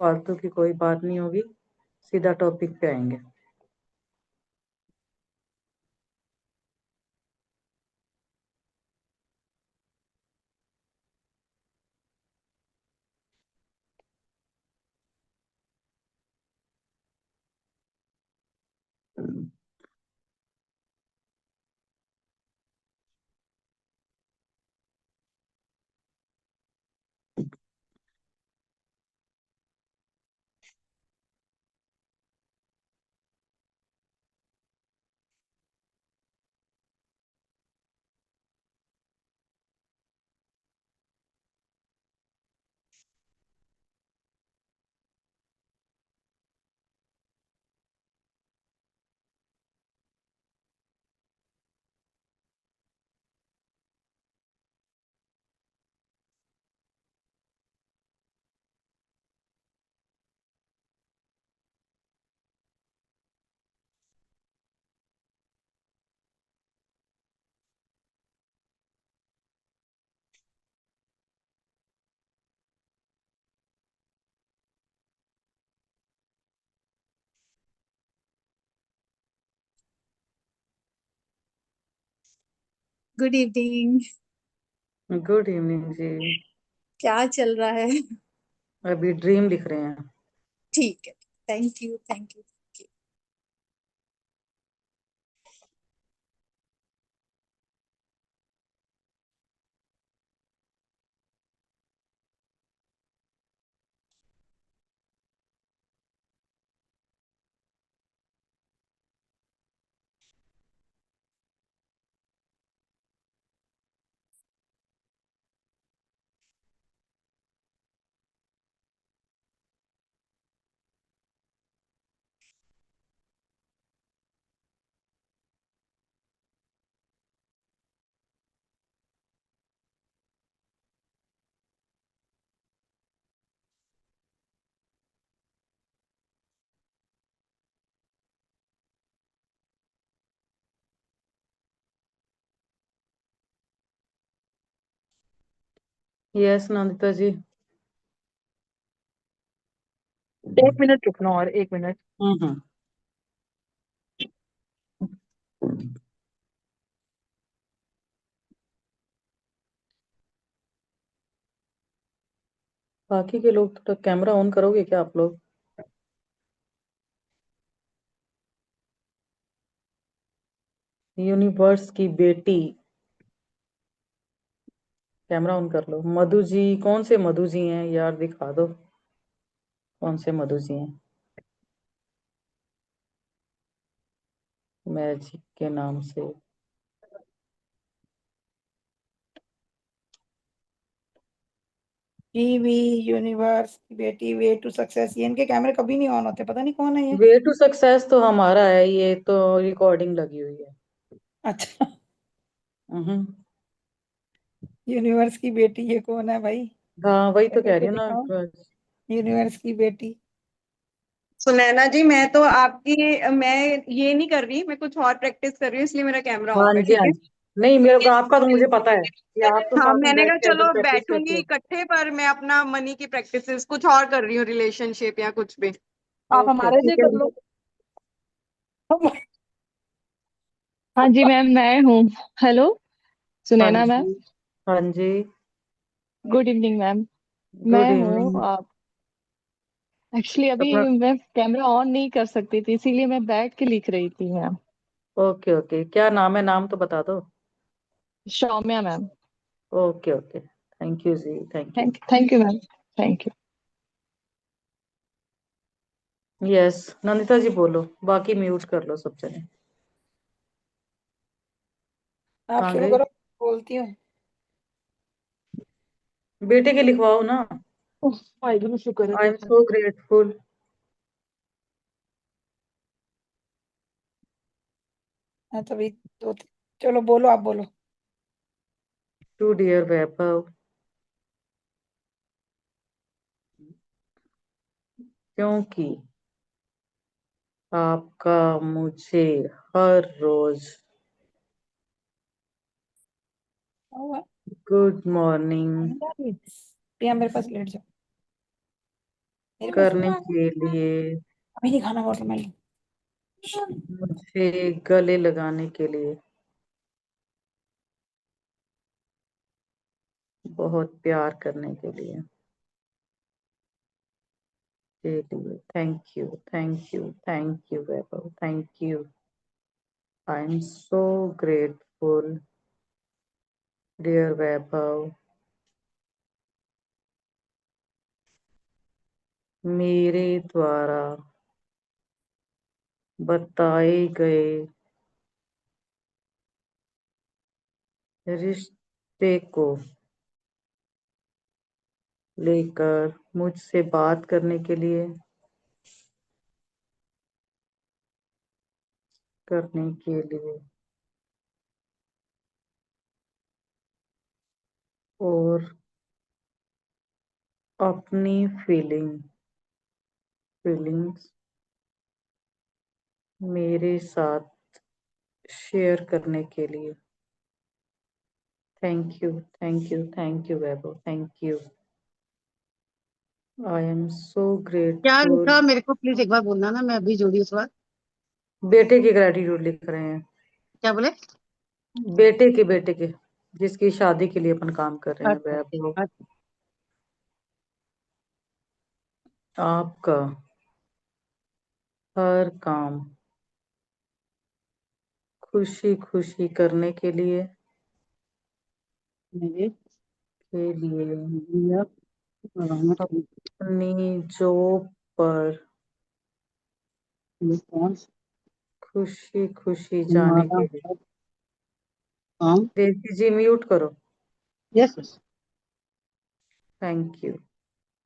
फालतू की कोई बात नहीं होगी, सीधा टॉपिक पे आएंगे। Good evening. गुड इवनिंग जी। क्या चल रहा है? अभी ड्रीम लिख रहे हैं। ठीक है। Thank you thank you. Yes Nandita ji. 1 minute रुकना और 1 मिनट। हम्म। बाकी के लोग तो कैमरा ऑन करोगे क्या आप लोग? यूनिवर्स की बेटी, कैमरा ऑन कर लो। मधु जी, कौन से मधु जी हैं यार, दिखा दो कौन से मधु जी हैं मैजिक के नाम से। टीवी यूनिवर्स की बेटी, वे टू सक्सेस, ये इनके कैमरे कभी नहीं ऑन होते, पता नहीं कौन है ये। वे टू सक्सेस तो हमारा है, ये तो रिकॉर्डिंग लगी हुई है। अच्छा। हम्म। यूनिवर्स की बेटी ये कौन है भाई? हाँ वही तो करके कह तो रही हूँ दिखाओ। ना। यूनिवर्स की बेटी। सुनैना जी, मैं तो आपकी मैं ये नहीं कर रही, मैं कुछ और प्रैक्टिस कर रही हूँ, इसलिए मेरा कैमरा हाँ ऑफ है। जी ठीक हाँ है। जी। नहीं, मेरे को आपका तो मुझे पता है कि आप तो हाँ, साथ में मैंने बैठ कहा के चलो एकदम प्रैक्टिस करते बैठूंगी हो। इकट्ठे, पर मैं अपना मनी की प्रैक्टिसेस कुछ और कर रही हूँ, रिलेशनशिप या कुछ भी। आप ओके हमारे लिए ठीक है। कर लो। हाँ जी मैम, मैं हूँ। हेलो, हाँ सुनैना मैम। जी। हाँ जी। Good evening ma'am. गुड मैं इवनिंग। हूँ आप। एक्चुअली अभी अपना। मैं कैमरा ऑन नहीं कर सकती थी, इसीलिए मैं बैठ के लिख रही थी मैम। ओके ओके, क्या नाम है, नाम तो बता दो। Saumya ma'am. Okay okay, thank you जी, thank you. Thank you ma'am. Thank you. Yes Nandita ji बोलो, बाकी म्यूट कर लो सब जने। आप कहाँ शुरू गए? करो, बोलती हूँ। बेटे के लिखवाओ ना। वाहिगुरु शुक्र आई है। एम सो ग्रेटफुल हाँ तभी दो। चलो बोलो, आप बोलो। टू डियर वैभव, क्योंकि आपका मुझे हर रोज गुड मॉर्निंग प्रिया मेरे पास लेट जाओ। मेरे को करने सुना है। के लिए, अभी नहीं खाना वाटरमेलन। मुझे गले लगाने के लिए, बहुत प्यार करने के लिए, thank you, thank you, thank you Vaibhav, thank you. I am so grateful dear Vaibhav, मेरे द्वारा बताए गए रिश्ते को लेकर मुझसे बात करने के लिए, और अपनी फीलिंग्स मेरे साथ शेयर करने के लिए, thank you, thank you, thank you Vaibhav, thank you. I am सो क्या ग्रेटफुल। लिखा मेरे को प्लीज एक बार बोलना ना, मैं अभी जोड़ी उस बार। बेटे की ग्रेटिट्यूड लिख रहे हैं, क्या बोले? बेटे के जिसकी शादी के लिए अपन काम कर रहे हैं अच्छा वैभव, अच्छा। आपका हर काम खुशी खुशी करने के लिए, मेरे के लिए भैया रहमत अपनी जॉब पर रिस्पॉन्स खुशी खुशी जाने हमारा के लिए। हर काम। देवी जी म्यूट करो। Yes yes. Thank you,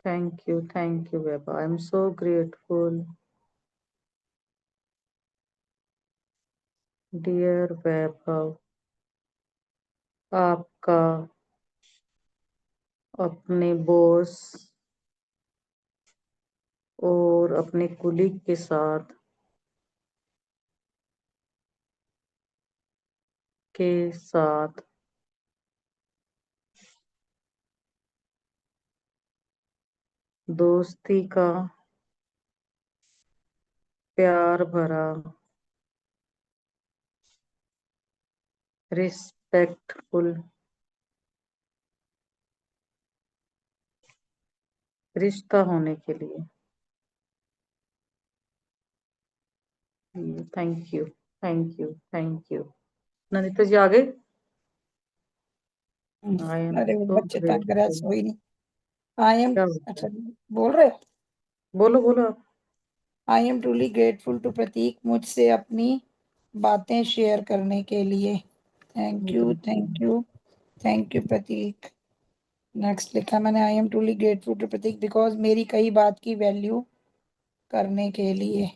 thank you, thank you Vaibhav, I am so grateful dear Vaibhav, आपका अपने बॉस और अपने कुलीग के साथ दोस्ती का प्यार भरा रिस्पेक्टफुल रिश्ता होने के लिए, thank you, thank you, thank you. Nandita ji आ गए। आई एम अरे वो सो बच्चे तंग करे, आज ग्रेटफुल। सोई नहीं। आई एम, क्या बोलते अच्छा हैं? बोल रहे। बोलो बोलो आप। I am truly grateful to Prateek, मुझसे अपनी बातें शेयर करने के लिए। Thank you, thank you, thank you Prateek. Next लिखा मैंने, I am truly grateful to Prateek because मेरी कई बात की वैल्यू करने के लिए।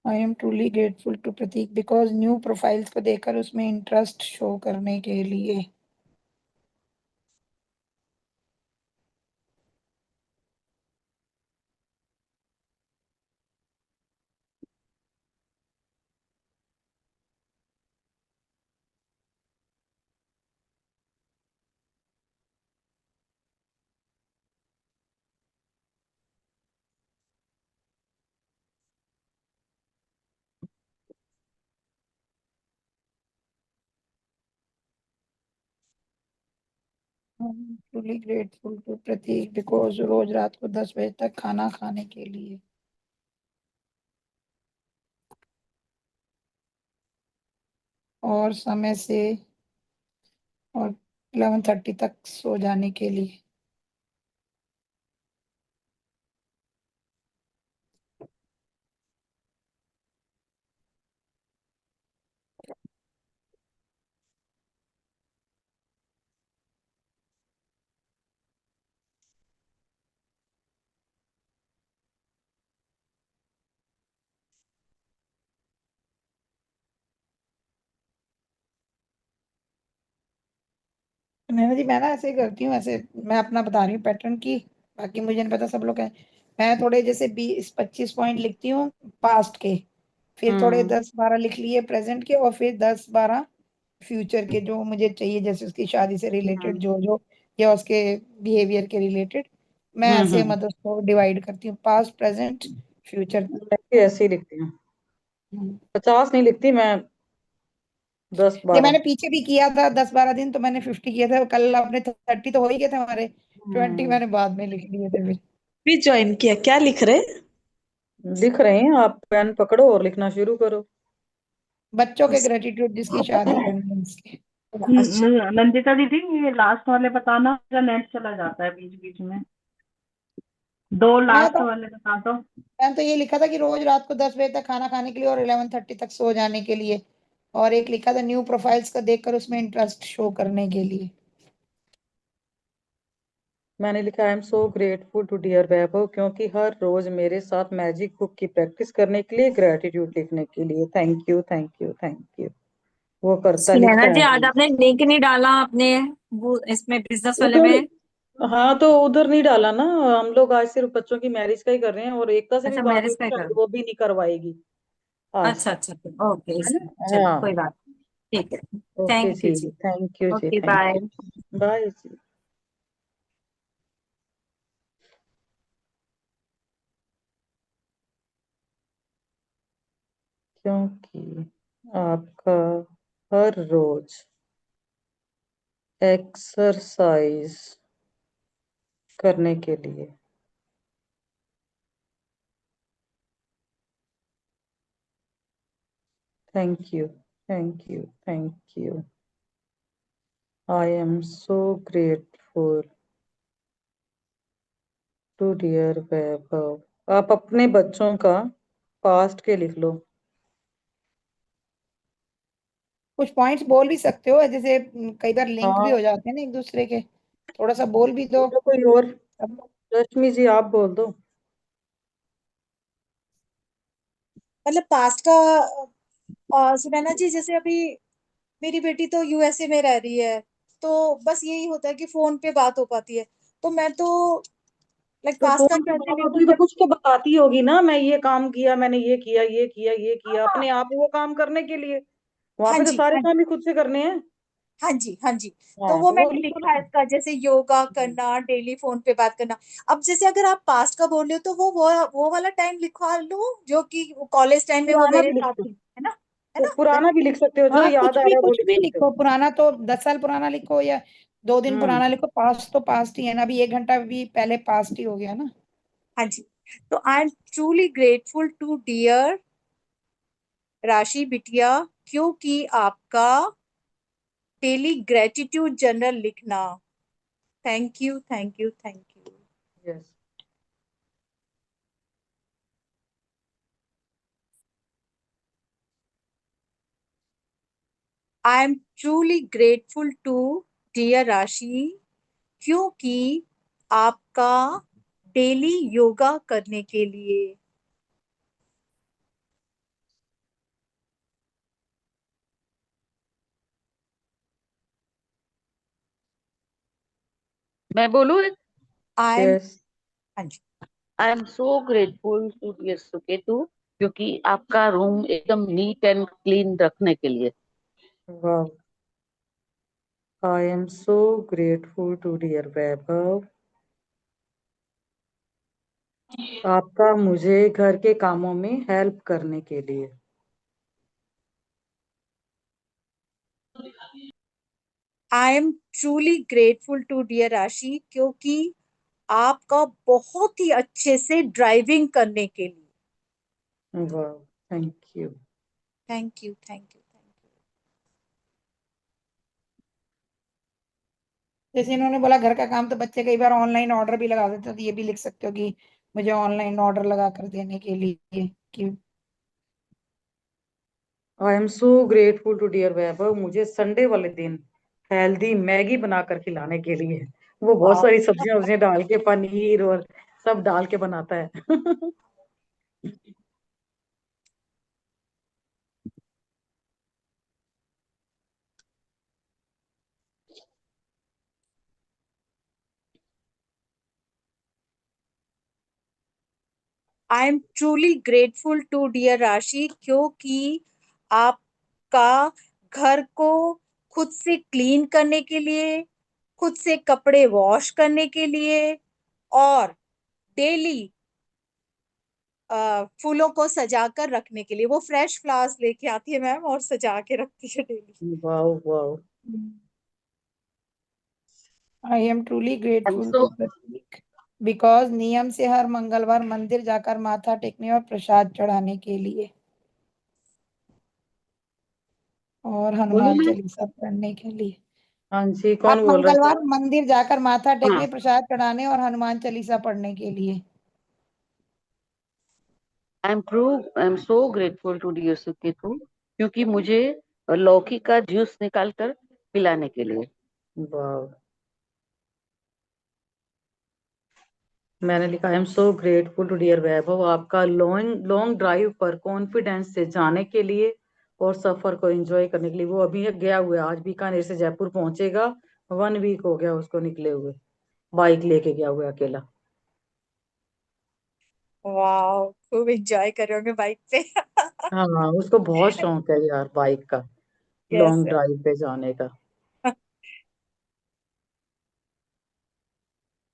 I am truly grateful to Prateek because new profiles को देखकर उसमें इंटरेस्ट शो करने के लिए। Truly grateful to Prateek because रोज रात को 10 बजे तक खाना खाने के लिए और समय से और 11:30 तक सो जाने के लिए। नैना जी मैं ना ऐसे ही करती हूँ, ऐसे मैं अपना बता रही हूँ पैटर्न की, बाकी मुझे नहीं पता सब लोग हैं। मैं थोड़े जैसे 20-25 पॉइंट लिखती हूँ पास्ट के, फिर थोड़े हम्म 10-12 लिख लिए प्रेजेंट के, और फिर 10-12 फ्यूचर के जो मुझे चाहिए, जैसे उसकी शादी से रिलेटेड हम्म जो जो, या उसके बिहेवियर के रिलेटेड। मैं ऐसे हम्म। मतलब उसको डिवाइड करती हूँ, पास्ट प्रेजेंट फ्यूचर। मैं भी ऐसे ही लिखती हूँ, 50 नहीं लिखती मैं, दस ये बारह मैंने पीछे भी किया था 10-12 दिन, तो मैंने 50 किए थे, कल अपने 30 तो हो ही गए थे हमारे, 20 हम्म। मैंने बाद में लिख लिए थे फिर। भी ज्वाइन किया, क्या लिख रहे? लिख रहे हैं, आप पेन पकड़ो और लिखना शुरू करो। बच्चों के ग्रेटिट्यूड जिसकी शादी करनी है उसके। अच्छा, नंदिता दीदी, ये लास्ट वाले बताना, मेरा नेट चला जाता है बीच बीच में। दो मैं लास्ट तो वाले बता दो। मैंने तो ये लिखा था कि रोज रात को 10 बजे तक खाना खाने के लिए और 11:30 तक सो जाने के लिए, और एक लिखा था न्यू प्रोफाइल्स का देखकर उसमें इंटरेस्ट शो करने के लिए। मैंने लिखा I am so grateful to dear Vaibhav, क्योंकि हर रोज मेरे साथ मैजिक बुक की प्रैक्टिस करने के लिए, ग्रेटिट्यूड लिखने के लिए, thank you thank you thank you. वो करता सुनैना लिखता जी, है आज रोज। आपने लिंक नहीं डाला अपने वो इसमें बिजनेस वाले उधर, में। हाँ तो उधर नहीं डाला ना, हम लोग आज सिर्फ बच्चों की मैरिज का ही कर रहे हैं, और एकता से भी अच्छा, बात हुई मैरिज थी, का शायद कर। वो भी नहीं करवाएगी आज। अच्छा अच्छा, ओके, है ना? चलिए कोई हाँ। बात नहीं। ठीक है। ओके थैंक यू जी, जी। थैंक यू जी, okay, thank bye. You, bye जी। क्योंकि आपका हर रोज एक्सरसाइज करने के लिए, thank you thank you thank you. I am so grateful to dear Vaibhav. आप अपने बच्चों का पास्ट के लिख लो। कुछ पॉइंट्स बोल भी सकते हो, जैसे कई बार लिंक भी हाँ, हो जाते हैं ना एक दूसरे के, थोड़ा सा बोल भी दो। बोलो कोई और। अब रश्मि जी आप बोल दो। मतलब पास्ट का सुनैना जी, जैसे अभी मेरी बेटी तो यूएसए में रह रही है, तो बस यही होता है कि फोन पे बात हो पाती है। तो मैं तो लाइक तो पास्ट का फोन पे कैसे बात लिखूं होती तो जब? कुछ तो बताती होगी ना, मैं ये काम किया, मैंने ये किया ये किया ये किया, हाँ, अपने आप वो काम करने के लिए। वहां हाँ पे तो जी, सारे हाँ जी, काम ही खुद से करने हैं। हाँ जी, हाँ जी। तो हाँ वो तो वो मैंने लिखो लिखा है ना। इसका, जैसे योगा हम्म। करना, डेली फोन पे बात करना। अब जैसे अगर आप पास्ट का बोल रहे हो, तो वो वाला टाइम लिखवा लूं जो कि कॉलेज टाइम में वो पुराना मेरे भी लिख साथ दो, थी, है ना? है ना? पुराना भी लिख सकते हो, जो हाँ, याद आ रहा है वो कुछ लिख भी सकते हो। लिखो, पुराना तो 10 साल पुराना लिखो, या 2 दिन हम्म। पुराना लिखो, पास्ट तो पास्ट ही है ना, अभी 1 घंटा भी पहले पास्ट ही हो गया ना। हाँ जी। तो I am truly grateful to dear Rashi बिटिया, क्योंकि आपका डेली ग्रेटिट्यूड जर्नल लिखना। Thank you thank you thank you. Yes. I am truly grateful to dear Rashi, क्योंकि आपका डेली योगा करने के लिए। मैं बोलूँ? I am, yes. हाँ जी। I am so grateful to dear Suketu, क्योंकि आपका रूम एकदम नीट एंड क्लीन रखने के लिए। वाह। I am so grateful to dear Vaibhav, आपका मुझे घर के कामों में हेल्प करने के लिए। I am truly grateful to dear Rashi, क्योंकि आपका बहुत ही अच्छे से ड्राइविंग करने के लिए। वाह, thank you. Thank you thank you thank you. जैसे इन्होंने बोला घर का काम, तो बच्चे कई बार ऑनलाइन ऑर्डर भी लगा देते हैं, तो ये भी लिख सकते हो कि मुझे ऑनलाइन ऑर्डर लगा कर देने के लिए कि। I am so grateful to dear Vaibhav, मुझे संडे वाले दिन हेल्दी मैगी बनाकर खिलाने के लिए। वो बहुत वाह। सारी सब्जियां वब्जियां डाल के, पनीर और सब डाल के बनाता है। I am truly grateful to dear Rashi क्योंकि आपका घर को खुद से क्लीन करने के लिए, खुद से कपड़े वॉश करने के लिए और डेली फूलों को सजा कर रखने के लिए। वो फ्रेश फ्लावर्स लेके आती है मैम और सजा के रखती है डेली। वाह वाह। I am truly I'm grateful so to Prateek because नियम से हर मंगलवार मंदिर जाकर माथा टेकने और प्रसाद चढ़ाने के लिए और बोलूं हनुमान मैं? चालीसा पढ़ने के लिए। हाँ जी, हर कौन बोल रहे थे? मंगलवार मंदिर जाकर माथा टेकने, हाँ, प्रसाद चढ़ाने और हनुमान चालीसा पढ़ने के लिए। I am so grateful to dear Suketu क्योंकि मुझे लौकी का जूस निकाल कर पिलाने के लिए। वाह। मैंने लिखा I am so grateful to dear Vaibhav, आपका लॉन्ग लॉन्ग ड्राइव पर कॉन्फिडेंस से जाने के लिए और सफर को एंजॉय करने के लिए। वो अभी गया हुआ है, आज बीकानेर से जयपुर पहुंचेगा। 1 वीक हो गया उसको निकले हुए, बाइक लेके गया हुआ है अकेला। वाह, खूब एंजॉय कर रहे होंगे बाइक पे। हाँ, उसको बहुत शौक है यार बाइक का, यस। लॉन्ग ड्राइव पे जाने का।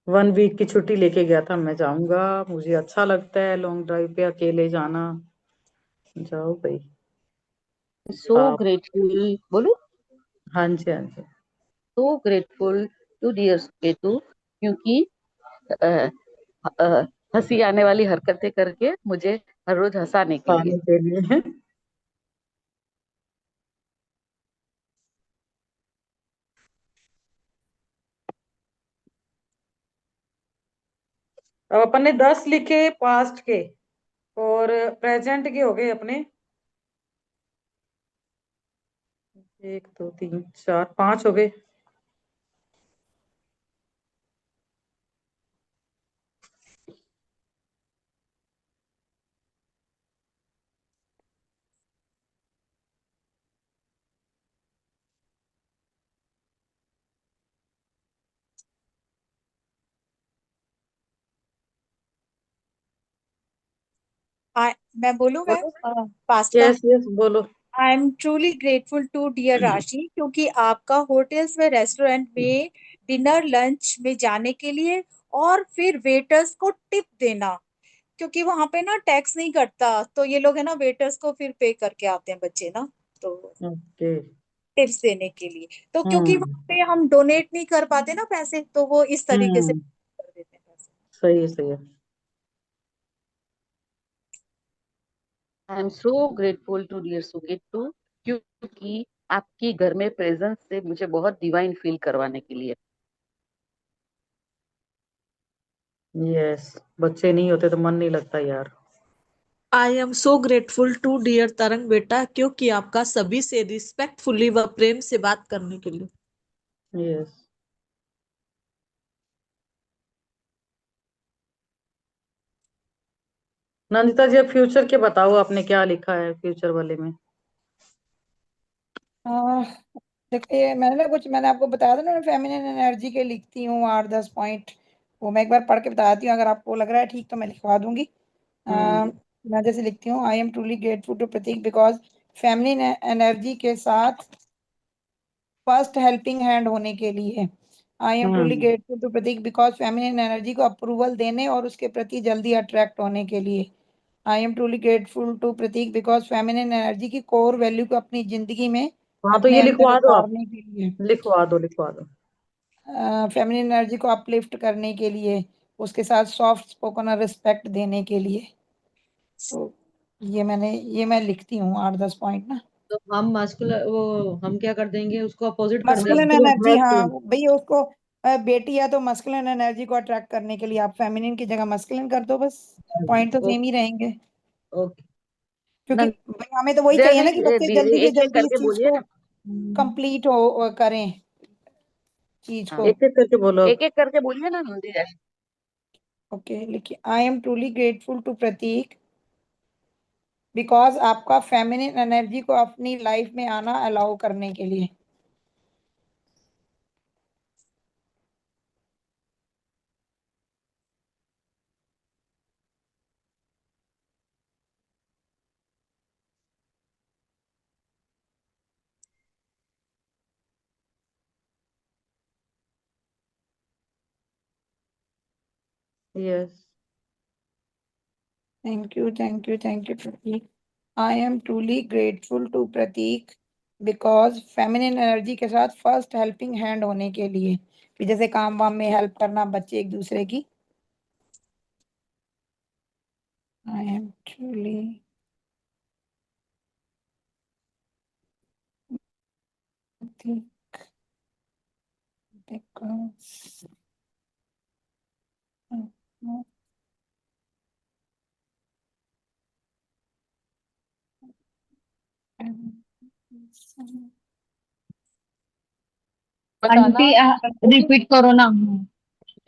1 वीक की छुट्टी लेके गया था, मैं जाऊंगा, मुझे अच्छा लगता है लॉन्ग ड्राइव पे अकेले जाना। जाओ भाई। सो आप। ग्रेटफुल बोलू, हाँ जी हाँ जी। So grateful to dear Suketu क्योंकि अ, हंसी आने वाली हरकतें करके मुझे हर रोज हंसाने के लिए। खाने के लिए। अब अपन ने 10 लिखे पास्ट के और प्रेजेंट के हो गए अपने। 1 2 3 4 5 हो गए। मैं बोलूं बोलो। मैम पास्ट का। यस यस बोलो। I am truly grateful to dear Rashi क्योंकि आपका होटल्स व रेस्टोरेंट में डिनर लंच में जाने के लिए और फिर वेटर्स को टिप देना, क्योंकि वहां पे ना टैक्स नहीं कटता, तो ये लोग है ना वेटर्स को फिर पे करके आते हैं बच्चे ना, तो ओके। टिप्स देने के लिए। तो क्योंकि हम्म वहां पे हम डोनेट नहीं कर पाते ना पैसे, तो वो इस तरीके से हम्म। कर देते हैं पैसे। सही है सही है। I am so grateful to dear Suketu क्योंकि आपकी घर में प्रेजेंस से मुझे बहुत डिवाइन फील करवाने के लिए। यस, बच्चे नहीं होते तो मन नहीं लगता यार। I am so grateful to dear Tarang बेटा क्योंकि आपका सभी से रिस्पेक्टफुली व प्रेम से बात करने के लिए। यस। नंदिता जी, अब फ्यूचर के बताओ, आपने क्या लिखा है फ्यूचर वाले में? आह, देखिए मैंने आपको बताया था ना, मैं फेमिनिन एनर्जी के लिखती हूँ 8-10 पॉइंट। वो मैं एक बार पढ़ के बताती हूँ, अगर आपको लग रहा है ठीक तो मैं लिखवा दूंगी। हम्म मैं जैसे लिखती हूँ, I am truly grateful to Prateek because feminine energy के साथ फर्स्ट हेल्पिंग हैंड होने के लिए। I am truly hmm. Grateful to Prateek because feminine energy को अप्रूवल देने और उसके प्रति जल्दी अट्रैक्ट होने के लिए। I am truly grateful to Prateek because feminine energy की कोर वैल्यू को अपनी जिंदगी में हाँ, तो अपने ये अंदर लिखवा दो आप, उतारने के लिए, लिखवा दो लिखवा दो। फेमिनिन एनर्जी को अपलिफ्ट करने के लिए, उसके साथ सॉफ्ट स्पोकन और रिस्पेक्ट देने के लिए। तो ये मैं लिखती हूँ 8-10 पॉइंट ना। तो हम मस्कुलर वो हम क्या कर देंगे, उसको अपोजिट कर देंगे। मस्कुलिन मैस्कुलिन एनर्जी, हाँ मैस्कुलिन। भैया उसको बेटी है तो मस्कुलिन एनर्जी को अट्रैक्ट करने के लिए आप फेमिनिन की जगह मस्कुलिन कर दो बस। पॉइंट तो सेम ही रहेंगे, ओके। क्योंकि नंदिता भाई हमें तो वही चाहिए ना कि जी, बच्चे जल्दी से एक एक जल्दी इस करके चीज बोलिए को ना। कंप्लीट हो करें चीज को। एक एक करके बोलो अब। एक एक करके बोलिए ना नंदिता जी। ओके लिखिए, I am truly grateful to Prateek because आपका फेमिनिन एनर्जी को अपनी लाइफ में आना अलाउ करने के लिए। Yes. Thank you, thank you, thank you Prateek. I am truly grateful to Prateek because feminine energy के साथ फर्स्ट हेल्पिंग हैंड होने के लिए, कि जैसे काम वाम में हेल्प करना बच्चे एक दूसरे की। आई am truly because aunty repeat करो ना।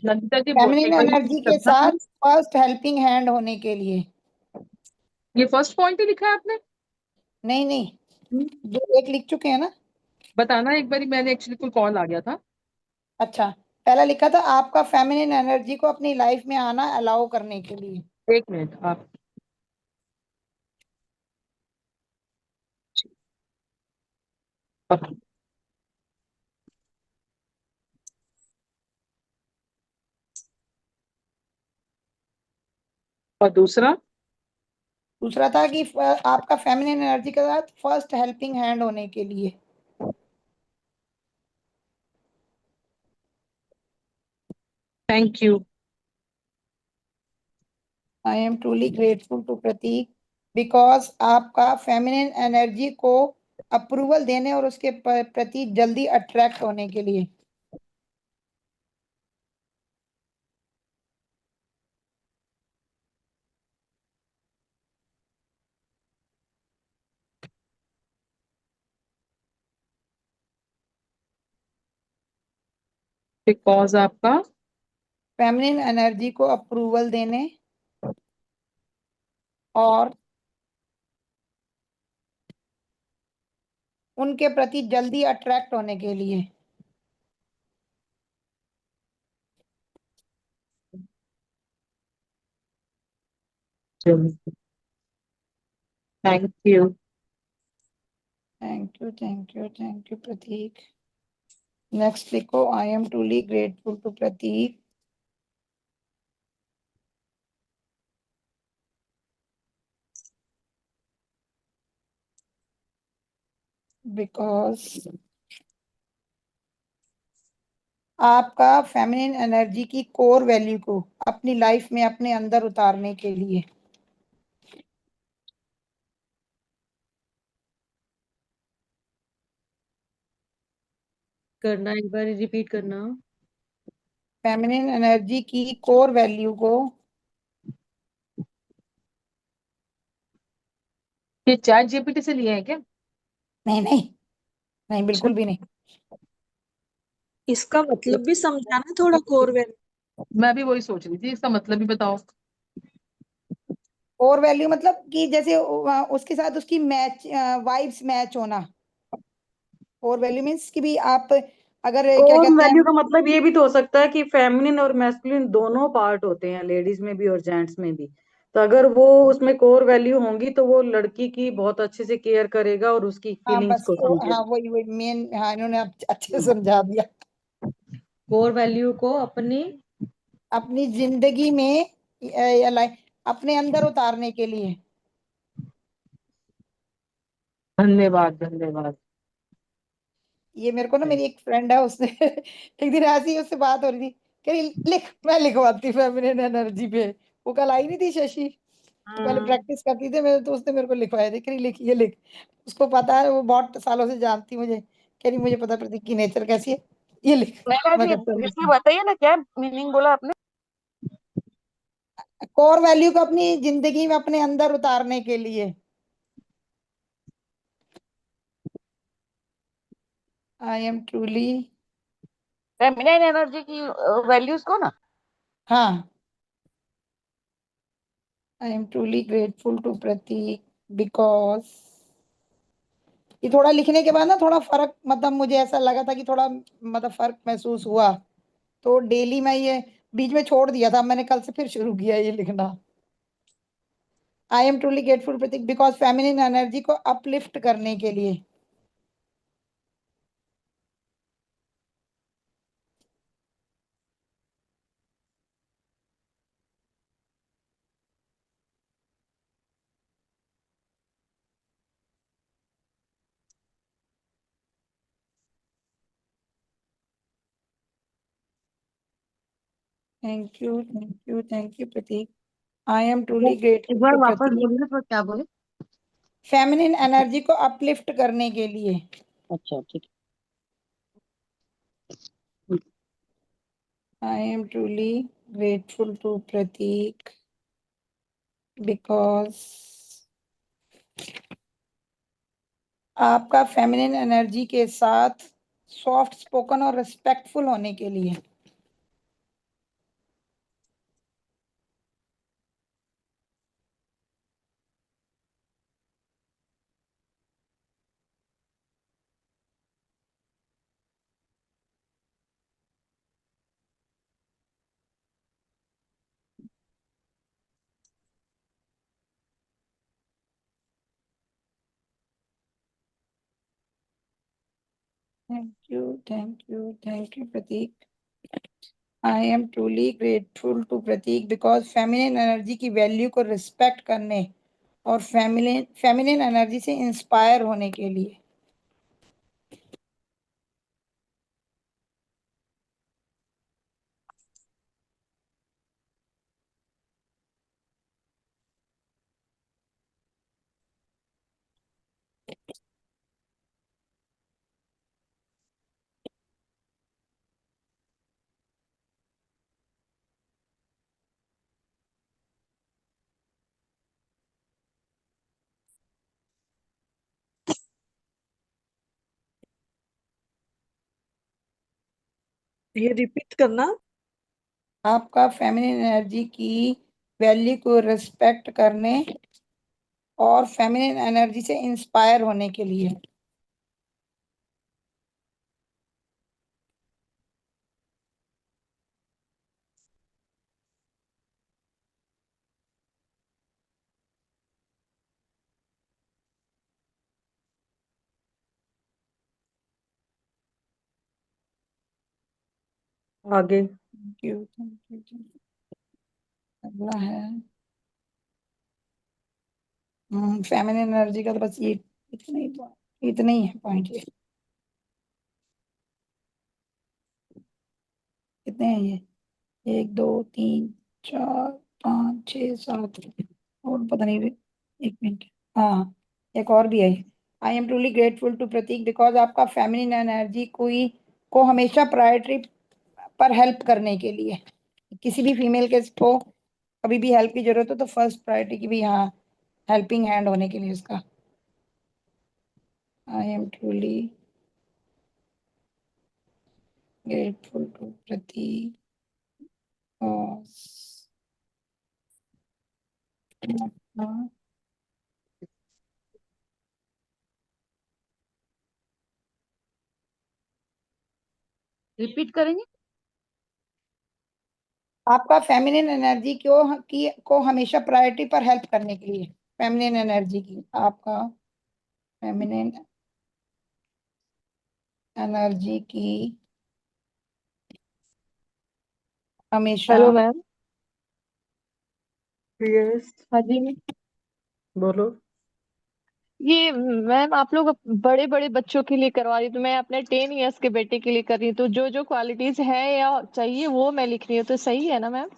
नंदिता जी फेमिनिन एक बार एनर्जी repeat के करना साथ please। फर्स्ट हेल्पिंग हैंड होने के लिए। ये फर्स्ट पॉइंट ही लिखा है आपने? नहीं नहीं, जो एक लिख चुके हैं ना। बताना एक बारी, मैंने एक्चुअली कोई कॉल आ गया था। अच्छा, पहला लिखा था आपका फेमिनिन एनर्जी को अपनी लाइफ में आना अलाउ करने के लिए। एक मिनट आप। और दूसरा? दूसरा था कि आपका फेमिनिन एनर्जी के साथ फर्स्ट हेल्पिंग हैंड होने के लिए। Thank you. I am truly grateful to Prateek because आपका फेमिनिन एनर्जी को अप्रूवल देने और उसके प्रति जल्दी अट्रैक्ट होने के लिए। बिकॉज आपका फेमिनिन एनर्जी को अप्रूवल देने और उनके प्रति जल्दी अट्रैक्ट होने के लिए। Thank you. Thank you, thank you, thank you Prateek. Next लिखो, I am truly grateful to Prateek because आपका फेमिनिन एनर्जी की कोर वैल्यू को अपनी लाइफ में अपने अंदर उतारने के लिए। करना, एक बार रिपीट करना। फेमिनिन एनर्जी की कोर वैल्यू को ये चैट जीपीटी से लिए हैं क्या? नहीं नहीं नहीं, अच्छा। बिल्कुल भी नहीं। इसका मतलब भी समझाना थोड़ा कोर वैल्यू। मैं भी वही सोच रही थी, इसका मतलब भी बताओ। कोर वैल्यू मतलब कि जैसे उसके साथ उसकी मैच वाइब्स मैच होना। कोर वैल्यू मीन्स कि भी आप अगर क्या कोर कहते वैल्यू का हैं। मतलब ये भी तो हो सकता है कि फेमिनिन और मैस्कुलिन दोनों पार्ट होते हैं, लेडीज में भी और जेंट्स में भी। तो अगर वो उसमें कोर वैल्यू होंगी तो वो लड़की की बहुत अच्छे से केयर करेगा और उसकी हाँ फीलिंग्स बस को तो हाँ, समझेगा। वही वही मेन, हाँ इन्होंने अच्छे से समझा दिया। कोर वैल्यू को अपनी अपनी जिंदगी में या अपने अंदर उतारने के लिए। धन्यवाद धन्यवाद। ये मेरे को ना, मेरी एक फ्रेंड है उसने एक दिन ऐसी ही उससे बात हो रही थी, कह रही लिख मैं लिखवाती फेमिनिन एनर्जी पे। वो कल आई नहीं थी शशि, तो पहले प्रैक्टिस करती थी मैं, तो उसने मेरे को लिखवाया थी, कह रही लिख ये लिख। उसको पता है, वो बहुत सालों से जानती मुझे, कह रही मुझे पता है प्रतीक की नेचर कैसी है, ये लिख। नैना मैं जी कहता हूँ इसमें बताइए ना क्या मीनिंग बोला आपने? कोर वैल्यू को अपनी जिंदगी में अपने अंदर उतारने के लिए। I am truly, feminine energy की वैल्यूज को ना। हाँ, I am truly grateful to Prateek because, ये थोड़ा लिखने के बाद ना थोड़ा फर्क, मतलब मुझे ऐसा लगा था कि थोड़ा मतलब फर्क महसूस हुआ, तो डेली मैं ये बीच में छोड़ दिया था, मैंने कल से फिर शुरू किया ये लिखना। I am truly grateful Prateek because feminine energy को अपलिफ्ट करने के लिए। Thank you, thank you, thank you Prateek. I am एक ट्रूली बार एक ग्रेटफुल बार टू वापस प्रतीक, बोलिए तो क्या बोले? फेमिनिन एनर्जी को अपलिफ्ट करने के लिए। अच्छा ठीक I am truly grateful to Prateek because आपका फेमिनिन एनर्जी के साथ सॉफ्ट स्पोकन और रिस्पेक्टफुल होने के लिए। Thank you, thank you, thank you Prateek. I am truly grateful to Prateek because feminine energy की वैल्यू को रिस्पेक्ट करने और फेमिनिन एनर्जी से इंस्पायर होने के लिए। ये रिपीट करना। आपका फेमिनिन एनर्जी की वैल्यू को रिस्पेक्ट करने और फेमिनिन एनर्जी से इंस्पायर होने के लिए। आगे। Thank you, thank you, thank you. अगला है फेमिनिन एनर्जी का, तो बस ये इतना ही है पॉइंट। ये कितने हैं ये? 1 2 3 4 5 6 7 और पता नहीं। एक मिनट। हाँ, एक और भी है। I am truly grateful to Prateek because आपका फेमिनिन एनर्जी को हमेशा प्रायोरिटी पर हेल्प करने के लिए, किसी भी फीमेल के को कभी भी हेल्प की जरूरत हो तो फर्स्ट प्रायोरिटी की भी, हाँ, हेल्पिंग हैंड होने के लिए उसका। I am truly grateful to Prateek repeat करेंगे? आपका फेमिनिन एनर्जी को हमेशा प्रायोरिटी पर हेल्प करने के लिए। फेमिनिन एनर्जी की, आपका फेमिनिन एनर्जी की हमेशा। Hello ma'am. यस। हाँ जी। बोलो। ये मैम आप लोग बड़े बड़े बच्चों के लिए करवा रही, तो मैं अपने 10 इयर्स के बेटे के लिए कर रही हूँ, तो जो जो क्वालिटीज है या चाहिए वो मैं लिख रही हूँ, तो सही है ना मैम?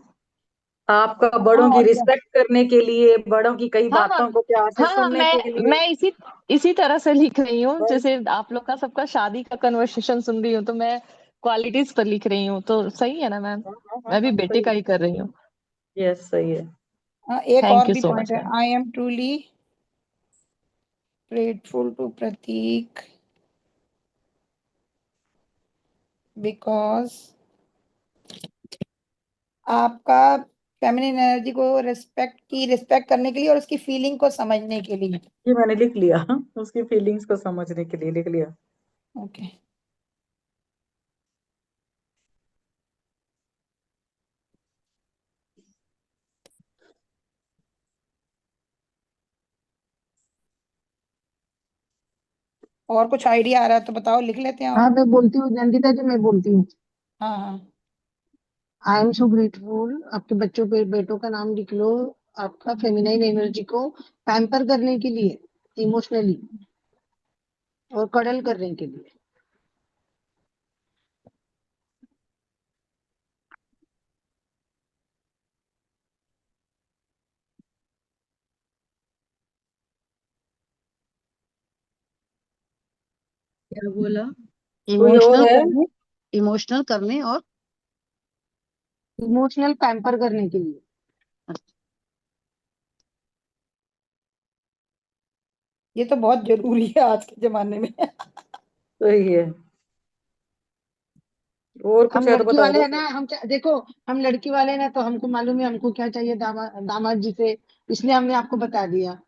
आपका हाँ, बड़ों की और क्या। रिस्पेक्ट करने के लिए, बड़ों की कई हाँ हाँ। बातों को प्यार से हाँ हाँ, सुनने के लिए। मैं इसी इसी तरह से लिख रही हूँ, बस। जैसे आप लोग का सबका शादी का कन्वर्सेशन सुन रही हूँ, तो मैं क्वालिटीज पर लिख रही हूँ, तो सही है ना मैम? हाँ हाँ हाँ मैं भी हाँ, बेटे सही का है। ही कर रही हूँ। यस, सही है। हाँ, एक और थैंक यू भी सो पॉइंट मच है। Ma'am. I am truly grateful to Prateek because आपका फेमिनिन एनर्जी को रिस्पेक्ट करने के लिए और उसकी फीलिंग को समझने के लिए। ये मैंने लिख लिया। उसकी फीलिंग्स को समझने के लिए लिख लिया। ओके। और कुछ आइडिया आ रहा है तो बताओ, लिख लेते हैं हाँ और। मैं बोलती हूँ नंदिता जी, मैं बोलती हूँ। हाँ हाँ। आई एम सो ग्रेटफुल, आपके बच्चों पे बेटों का नाम लिख लो। आपका फेमिनाइन एनर्जी को पैम्पर करने के लिए, इमोशनली और कडल करने के लिए। क्या बोला? कोई और इमोशनल है? करने, इमोशनल करने और इमोशनल पैम्पर करने के लिए। ये तो बहुत जरूरी है आज के जमाने में। सही है। और कुछ हम है तो लड़की बता वाले दो। है ना, देखो हम लड़की वाले हैं ना, तो हमको मालूम है हमको क्या चाहिए दामाद जी से, इसलिए हमने आपको बता दिया।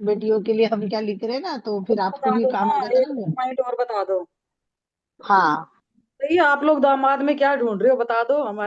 बेटियों के लिए हम क्या लिख रहे हैं ना, तो फिर आपको बता भी दो काम आ ना, जाता एक ना। पॉइंट और बता दो। हाँ सही है, आप लोग दामाद में क्या ढूंढ रहे हो बता दो, हमारा